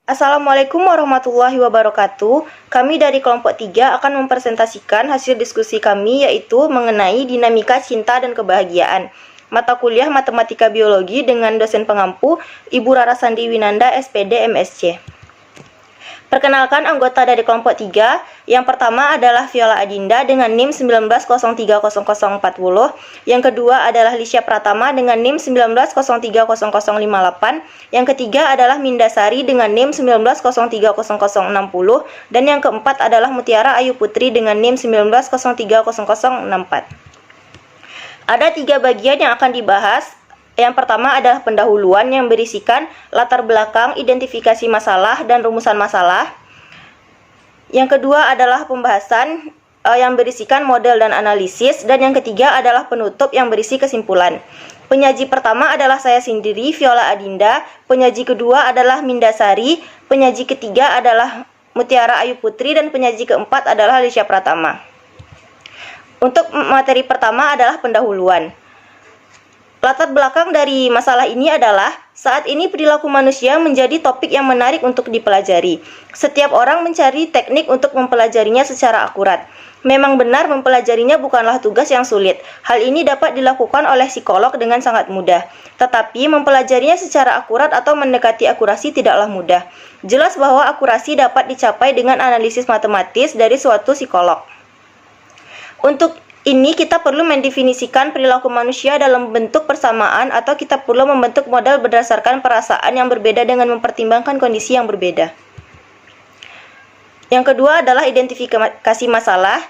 Assalamualaikum warahmatullahi wabarakatuh. Kami dari kelompok 3 akan mempresentasikan hasil diskusi kami yaitu mengenai dinamika cinta dan kebahagiaan. Mata kuliah Matematika Biologi dengan dosen pengampu Ibu Rara Sandi Winanda, SPD, MSc. Perkenalkan anggota dari kelompok 3. Yang pertama adalah Viola Adinda dengan NIM 19030040. Yang kedua adalah Lisya Pratama dengan NIM 19030058. Yang ketiga adalah Mindasari dengan NIM 19030060. Dan yang keempat adalah Mutiara Ayu Putri dengan NIM 19030064. Ada 3 bagian yang akan dibahas. Yang pertama adalah pendahuluan yang berisikan latar belakang, identifikasi masalah, dan rumusan masalah. Yang kedua adalah pembahasan yang berisikan model dan analisis. Dan yang ketiga adalah penutup yang berisi kesimpulan. Penyaji pertama adalah saya sendiri, Viola Adinda. Penyaji kedua adalah Mindasari. Penyaji ketiga adalah Mutiara Ayu Putri. Dan penyaji keempat adalah Lisya Pratama. Untuk materi pertama adalah pendahuluan. Latar belakang dari masalah ini adalah saat ini perilaku manusia menjadi topik yang menarik untuk dipelajari. Setiap orang mencari teknik untuk mempelajarinya secara akurat. Memang benar mempelajarinya bukanlah tugas yang sulit. Hal ini dapat dilakukan oleh psikolog dengan sangat mudah. Tetapi mempelajarinya secara akurat atau mendekati akurasi tidaklah mudah. Jelas bahwa akurasi dapat dicapai dengan analisis matematis dari suatu psikolog. Untuk ini kita perlu mendefinisikan perilaku manusia dalam bentuk persamaan atau kita perlu membentuk model berdasarkan perasaan yang berbeda dengan mempertimbangkan kondisi yang berbeda. Yang kedua adalah identifikasi masalah.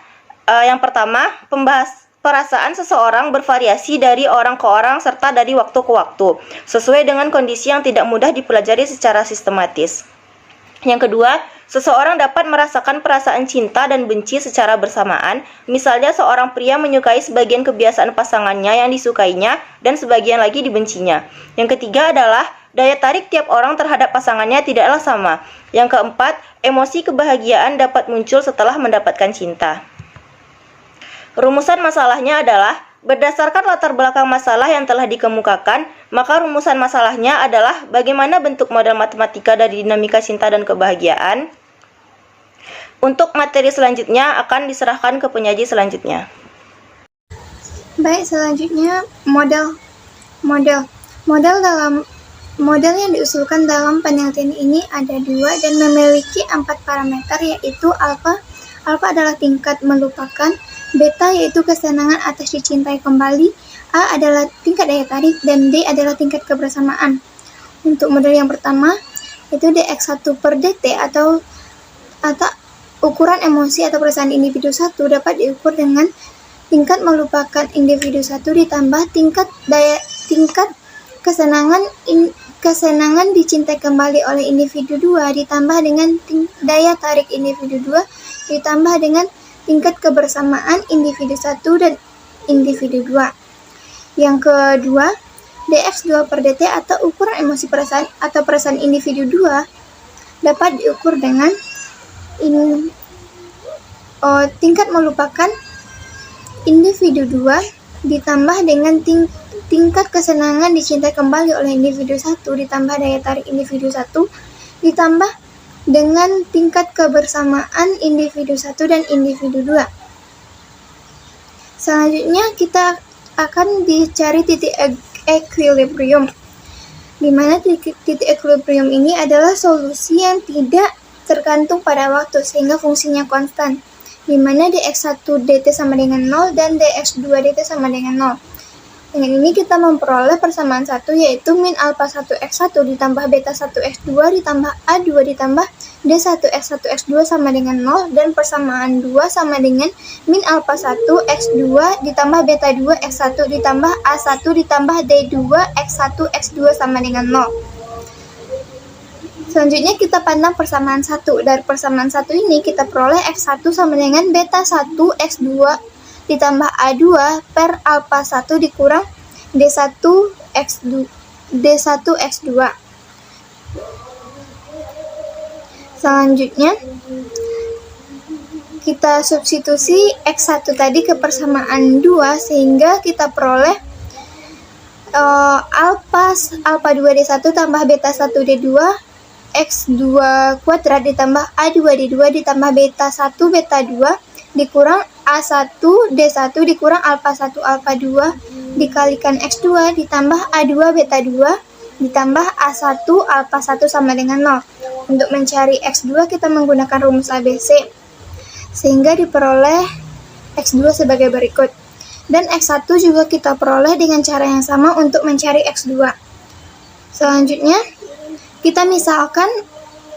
Yang pertama, perasaan seseorang bervariasi dari orang ke orang serta dari waktu ke waktu, sesuai dengan kondisi yang tidak mudah dipelajari secara sistematis. Yang kedua, seseorang dapat merasakan perasaan cinta dan benci secara bersamaan. Misalnya seorang pria menyukai sebagian kebiasaan pasangannya yang disukainya dan sebagian lagi dibencinya. Yang ketiga adalah daya tarik tiap orang terhadap pasangannya tidaklah sama. Yang keempat, emosi kebahagiaan dapat muncul setelah mendapatkan cinta. Rumusan masalahnya adalah berdasarkan latar belakang masalah yang telah dikemukakan, maka rumusan masalahnya adalah bagaimana bentuk model matematika dari dinamika cinta dan kebahagiaan. Untuk materi selanjutnya akan diserahkan ke penyaji selanjutnya. Baik, selanjutnya model yang diusulkan dalam penelitian ini ada 2 dan memiliki 4 parameter, yaitu alfa adalah tingkat melupakan, beta yaitu kesenangan atas dicintai kembali, A adalah tingkat daya tarik, dan D adalah tingkat kebersamaan. Untuk model yang pertama, itu dx1 per dt atau ukuran emosi atau perasaan individu 1 dapat diukur dengan tingkat melupakan individu 1 ditambah tingkat kesenangan dicintai kembali oleh individu 2 ditambah dengan daya tarik individu 2 ditambah dengan tingkat kebersamaan individu 1 dan individu 2. Yang kedua, dx2 per dt atau ukuran emosi perasaan individu 2 dapat diukur dengan tingkat melupakan individu 2 ditambah dengan tingkat kesenangan dicintai kembali oleh individu 1 ditambah daya tarik individu 1 ditambah dengan tingkat kebersamaan individu 1 dan individu 2. Selanjutnya kita akan dicari titik equilibrium, di mana titik equilibrium ini adalah solusi yang tidak tergantung pada waktu sehingga fungsinya konstan, di mana dx1 dt sama dengan 0 dan dx2 dt sama dengan 0. Dengan ini kita memperoleh persamaan 1, yaitu min alpha 1x1 ditambah beta 1x2 ditambah A2 ditambah D1x1x2 sama dengan 0, dan persamaan 2 sama dengan min alpha 1x2 ditambah beta 2x1 ditambah A1 ditambah D2x1x2 sama dengan 0. Selanjutnya kita pandang persamaan 1. Dari persamaan 1 ini kita peroleh x1 sama dengan beta 1 x2 ditambah A2 per alpha 1 dikurang D1x2. Selanjutnya kita substitusi x1 tadi ke persamaan 2 sehingga kita peroleh alpha 2D1 tambah beta 1D2 X2 kuadrat ditambah A2D2 ditambah beta 1 beta 2 dikurang A1 D1 dikurang alfa 1 alfa 2 dikalikan X2 ditambah A2 beta 2 ditambah A1 alfa 1 sama dengan 0. Untuk mencari X2 kita menggunakan rumus ABC sehingga diperoleh X2 sebagai berikut. Dan X1 juga kita peroleh dengan cara yang sama untuk mencari X2. Selanjutnya kita misalkan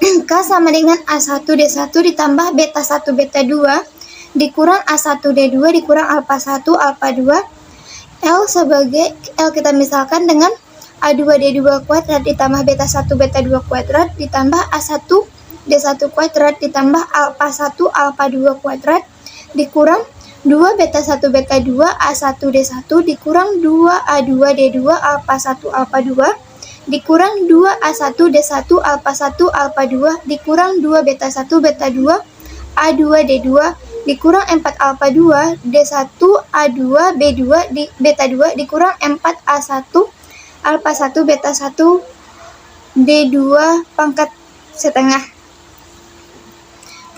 K sama dengan A1 D1 ditambah beta 1 beta 2 dikurang A1 D2 dikurang alfa 1 alfa 2. L kita misalkan dengan A2 D2 kuadrat ditambah beta 1 beta 2 kuadrat ditambah A1 D1 kuadrat ditambah alfa 1 alfa 2 kuadrat dikurang 2 beta 1 beta 2 A1 D1 dikurang 2 A2 D2 alfa 1 alfa 2 dikurang 2 A1 D1 alfa 1 alfa 2 dikurang 2 beta 1 beta 2 A2 D2 dikurang 4 alfa 2 D1 A2 B2 beta 2 dikurang 4 A1 alfa 1 beta 1 D2 pangkat setengah.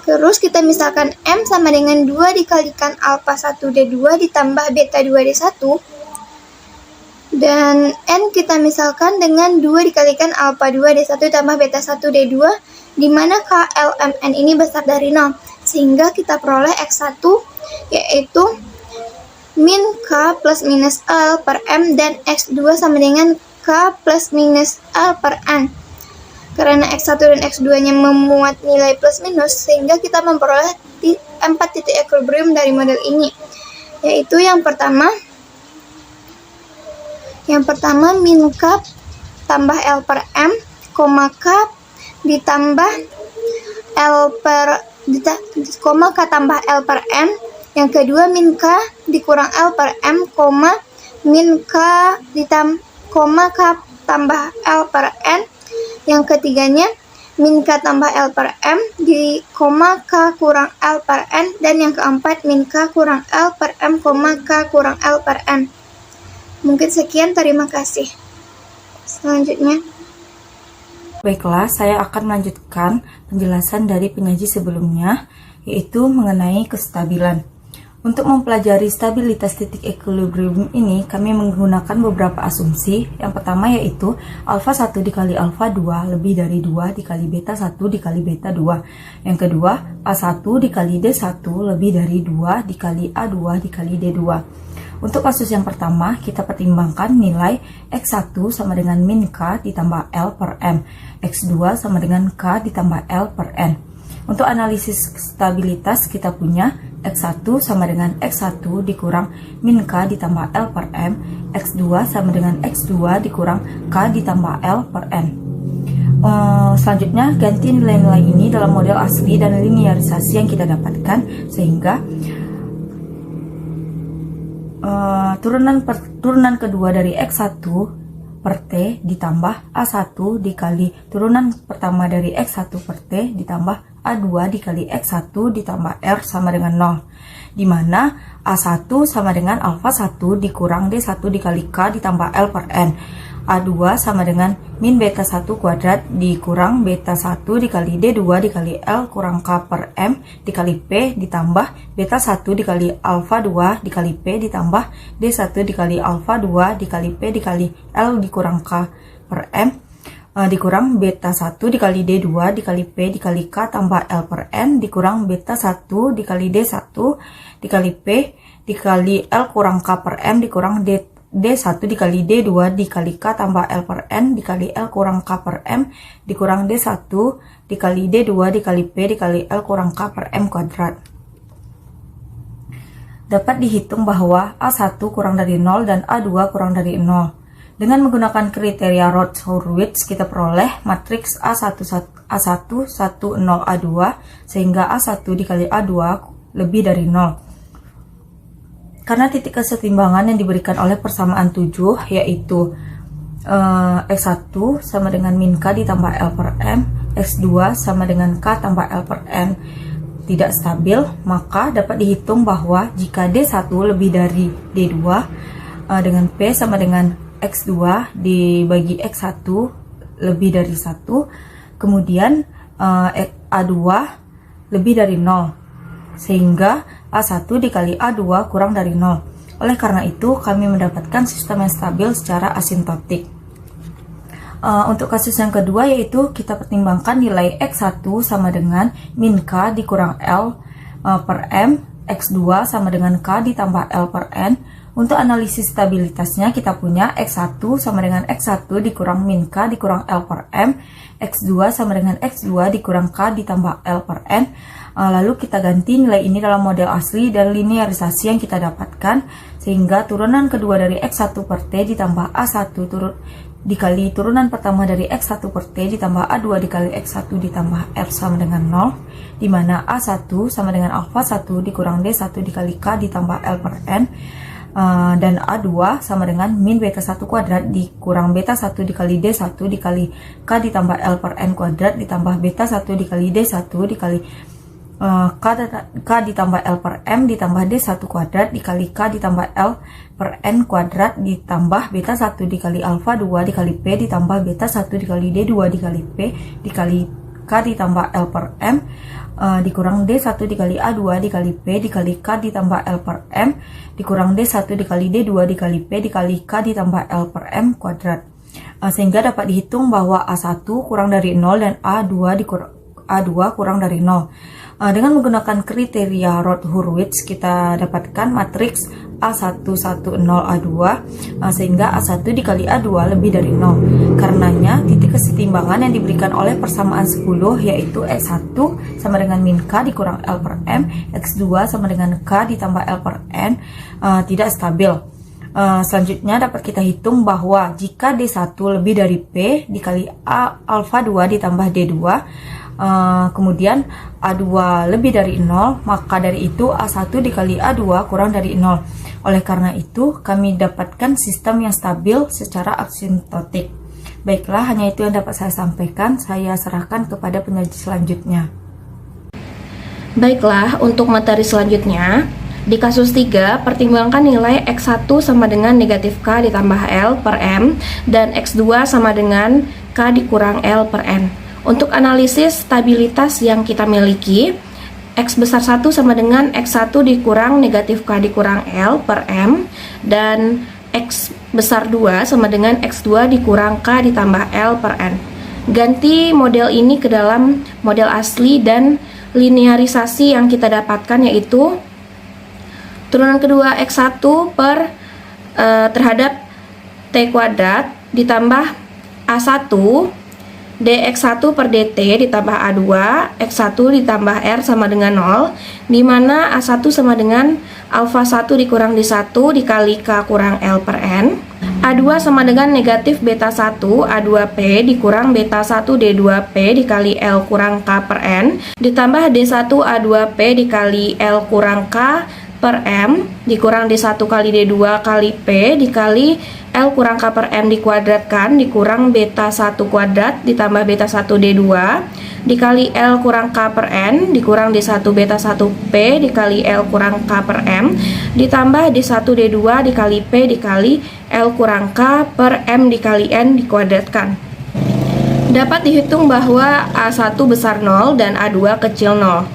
Terus kita misalkan M sama dengan 2 dikalikan alfa 1 D2 ditambah beta 2 D1 dan N kita misalkan dengan 2 dikalikan alfa 2 D1 tambah beta 1 D2 di mana K, L, M, N ini besar dari 0 sehingga kita peroleh X1 yaitu min K plus minus L per M dan X2 sama dengan K plus minus L per N. Karena X1 dan X2 nya memuat nilai plus minus sehingga kita memperoleh 4 titik equilibrium dari model ini, yaitu yang pertama min K tambah L per M, K ditambah L per K tambah L per M. Yang kedua min K dikurang L per M, min K K tambah L per N. Yang ketiganya min K tambah L per M di K kurang L per N. Dan yang keempat min K kurang L per M, K kurang L per N. Mungkin sekian, terima kasih. Selanjutnya. Baiklah, saya akan melanjutkan penjelasan dari penyaji sebelumnya, yaitu mengenai kestabilan. Untuk mempelajari stabilitas titik equilibrium ini, kami menggunakan beberapa asumsi. Yang pertama yaitu alfa 1 dikali alfa 2 lebih dari 2 dikali beta 1 dikali beta 2. Yang kedua, A1 dikali D1 lebih dari 2 dikali A2 dikali D2. Untuk kasus yang pertama, kita pertimbangkan nilai X1 sama dengan min K ditambah L per M, X2 sama dengan K ditambah L per N. Untuk analisis stabilitas kita punya X1 sama dengan X1 dikurang min K ditambah L per M, X2 sama dengan X2 dikurang K ditambah L per N. Selanjutnya ganti nilai-nilai ini dalam model asli dan linearisasi yang kita dapatkan sehingga turunan kedua dari X1 per T ditambah A1 dikali turunan pertama dari X1 per T ditambah A2 dikali X1 ditambah R sama dengan 0, di mana A1 sama dengan alfa 1 dikurang D1 dikali K ditambah L per N, A2 sama dengan min beta 1 kuadrat dikurang beta 1 dikali D2 dikali L kurang K per M dikali P ditambah beta 1 dikali alfa 2 dikali P ditambah D1 dikali alfa 2 dikali P dikali L dikurang K per M dikurang beta 1 dikali D2 dikali P dikali K tambah L per N dikurang beta 1 dikali D1 dikali P dikali L kurang K per M dikurang D1 dikali D2 dikali K tambah L per N dikali L kurang K per M dikurang D1 dikali D2 dikali P dikali L kurang K per M kuadrat. Dapat dihitung bahwa A1 kurang dari 0 dan A2 kurang dari 0. Dengan menggunakan kriteria Roth-Hurwitz, kita peroleh matriks A1, 1, 0, A2, sehingga A1 dikali A2 lebih dari 0. Karena titik kesetimbangan yang diberikan oleh persamaan 7, yaitu X1 sama dengan min K ditambah L per M, X2 sama dengan K tambah L per N, tidak stabil, maka dapat dihitung bahwa jika D1 lebih dari D2 dengan P sama dengan X2 dibagi X1 lebih dari 1, Kemudian A2 lebih dari 0, sehingga A1 dikali A2 kurang dari 0. Oleh karena itu, kami mendapatkan sistem yang stabil secara asintotik. Untuk kasus yang kedua, yaitu kita pertimbangkan nilai X1 sama dengan min K dikurang L per M, X2 sama dengan K ditambah L per N. Untuk analisis stabilitasnya, kita punya X1 sama dengan X1 dikurang min K dikurang L per M, X2 sama dengan X2 dikurang K ditambah L per N. Lalu kita ganti nilai ini dalam model asli dan linearisasi yang kita dapatkan, sehingga turunan kedua dari X1 per T ditambah A1 dikali turunan pertama dari X1 per T ditambah A2 dikali X1 ditambah R sama dengan 0, di mana A1 sama dengan alpha 1 dikurang D1 dikali K ditambah L per N, dan A2 sama dengan min beta 1 kuadrat dikurang beta 1 dikali D1 dikali K ditambah L per N kuadrat ditambah beta 1 dikali D1 dikali K ditambah L per M ditambah D1 kuadrat dikali K ditambah L per N kuadrat ditambah beta 1 dikali alpha 2 dikali P ditambah beta 1 dikali D2 dikali P dikali K ditambah L per M dikurang D1 dikali A2 dikali P dikali K ditambah L per M dikurang D1 dikali D2 dikali P dikali K ditambah L per M kuadrat. Sehingga dapat dihitung bahwa A1 kurang dari 0 dan A2 kurang dari 0. Dengan menggunakan kriteria Roth-Hurwitz, kita dapatkan matriks A110A2, sehingga A1 dikali A2 lebih dari 0. Karenanya, titik kesetimbangan yang diberikan oleh persamaan 10, yaitu X1 sama dengan min K dikurang L per M, X2 sama dengan K ditambah L per N, tidak stabil. Selanjutnya dapat kita hitung bahwa jika D1 lebih dari P dikali alpha 2 ditambah D2, kemudian A2 lebih dari 0, maka dari itu A1 dikali A2 kurang dari 0. Oleh karena itu, kami dapatkan sistem yang stabil secara asintotik. Baiklah, hanya itu yang dapat saya sampaikan. Saya serahkan kepada penyaji selanjutnya. Baiklah, untuk materi selanjutnya, di kasus 3, pertimbangkan nilai X1 sama dengan negatif K ditambah L per M dan X2 sama dengan K dikurang L per N. Untuk analisis stabilitas yang kita miliki, X besar 1 sama dengan X1 dikurang negatif K dikurang L per M, dan X besar 2 sama dengan X2 dikurang K ditambah L per N. Ganti model ini ke dalam model asli dan linearisasi yang kita dapatkan, yaitu turunan kedua X1 per terhadap T kuadrat ditambah A1 dx1 per dt ditambah A2 x1 ditambah R sama dengan 0, di mana A1 sama dengan alpha 1 dikurang D1 dikali K kurang L per N, A2 sama dengan negatif beta 1 A2P dikurang beta 1 D2P dikali L kurang K per N ditambah D1 A2P dikali L kurang K per M dikurang D1 kali D2 kali P dikali L kurang K per M dikuadratkan dikurang beta 1 kuadrat ditambah beta 1 D2 dikali L kurang K per N dikurang D1 beta 1 P dikali L kurang K per M ditambah D1 D2 dikali P dikali L kurang K per M dikali N dikuadratkan. Dapat dihitung bahwa A1 besar 0 dan A2 kecil 0.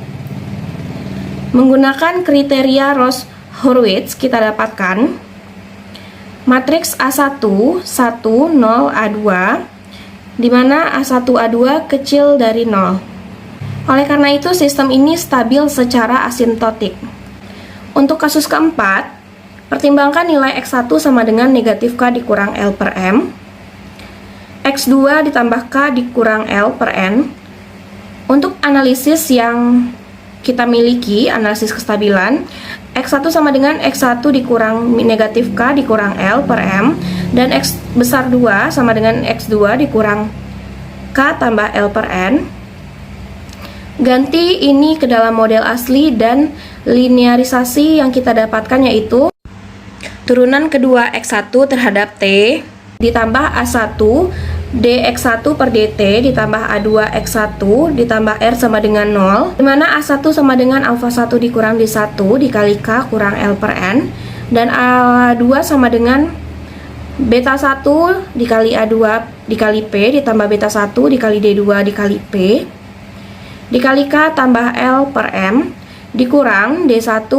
Menggunakan kriteria Roth-Hurwitz, kita dapatkan matriks A1, 1, 0, A2, di mana A1, A2 kecil dari 0. Oleh karena itu, sistem ini stabil secara asintotik. Untuk kasus keempat, pertimbangkan nilai X1 sama dengan negatif K dikurang L per M, X2 ditambah K dikurang L per N. Untuk analisis yang kita miliki, analisis kestabilan, X1 sama dengan X1 dikurang negatif K dikurang L per M, dan X besar 2 sama dengan X2 dikurang K tambah L per N. Ganti ini ke dalam model asli dan linearisasi yang kita dapatkan, yaitu turunan kedua X1 terhadap T ditambah A1 dx1 per dt ditambah A2 x1 ditambah R sama dengan 0, dimana A1 sama dengan alpha 1 dikurang D1 dikali K kurang L per N, dan A2 sama dengan beta 1 dikali A2 dikali P ditambah beta 1 dikali D2 dikali P dikali K tambah L per M dikurang D1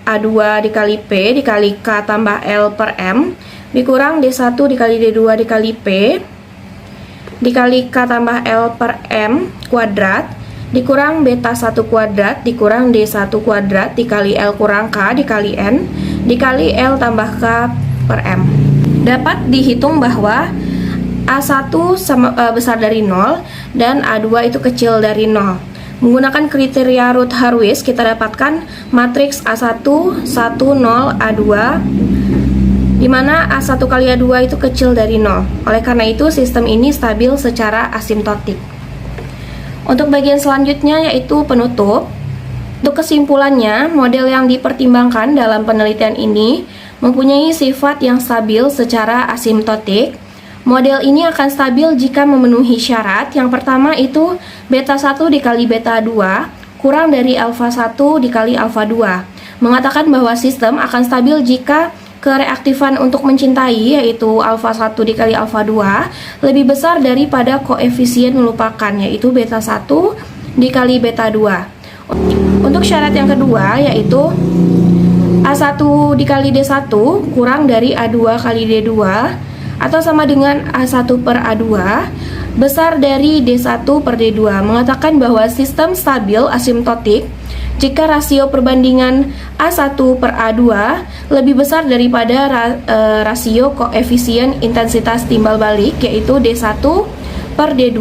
A2 dikali P dikali K tambah L per M dikurang D1 dikali D2 dikali P dikali K tambah L per M kuadrat dikurang beta 1 kuadrat dikurang D1 kuadrat dikali L kurang K dikali N dikali L tambah K per M. Dapat dihitung bahwa A1 besar dari 0 dan A2 itu kecil dari 0. Menggunakan kriteria Routh-Hurwitz kita dapatkan matriks A1, 1, 0, A2 di mana A1 kali A2 itu kecil dari 0. Oleh karena itu sistem ini stabil secara asimptotik. Untuk bagian selanjutnya yaitu penutup. Untuk kesimpulannya, model yang dipertimbangkan dalam penelitian ini mempunyai sifat yang stabil secara asimptotik. Model ini akan stabil jika memenuhi syarat. Yang pertama itu beta 1 dikali beta 2 kurang dari alfa 1 dikali alfa 2. Mengatakan bahwa sistem akan stabil jika kereaktifan untuk mencintai yaitu alfa 1 dikali alfa 2 lebih besar daripada koefisien melupakan yaitu beta 1 dikali beta 2. Untuk syarat yang kedua yaitu A1 dikali D1 kurang dari A2 kali D2 atau sama dengan A1 per A2 besar dari D1 per D2. Mengatakan bahwa sistem stabil asimptotik jika rasio perbandingan A1 per A2 lebih besar daripada rasio koefisien intensitas timbal balik yaitu D1 per D2.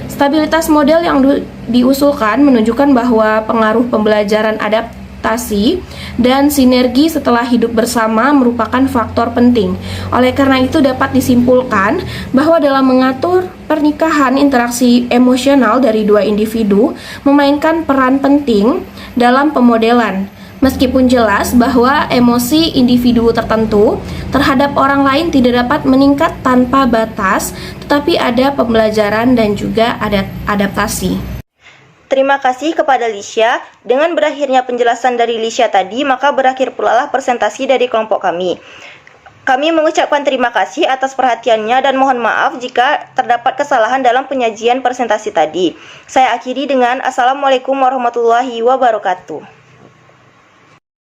Stabilitas model yang diusulkan menunjukkan bahwa pengaruh pembelajaran adaptasi dan sinergi setelah hidup bersama merupakan faktor penting. Oleh karena itu dapat disimpulkan bahwa dalam mengatur pernikahan interaksi emosional dari dua individu memainkan peran penting dalam pemodelan. Meskipun jelas bahwa emosi individu tertentu terhadap orang lain tidak dapat meningkat tanpa batas, tetapi ada pembelajaran dan juga adaptasi. Terima kasih kepada Lisha. Dengan berakhirnya penjelasan dari Lisha tadi, maka berakhir pula lah presentasi dari kelompok kami. Kami mengucapkan terima kasih atas perhatiannya dan mohon maaf jika terdapat kesalahan dalam penyajian presentasi tadi. Saya akhiri dengan Assalamualaikum warahmatullahi wabarakatuh.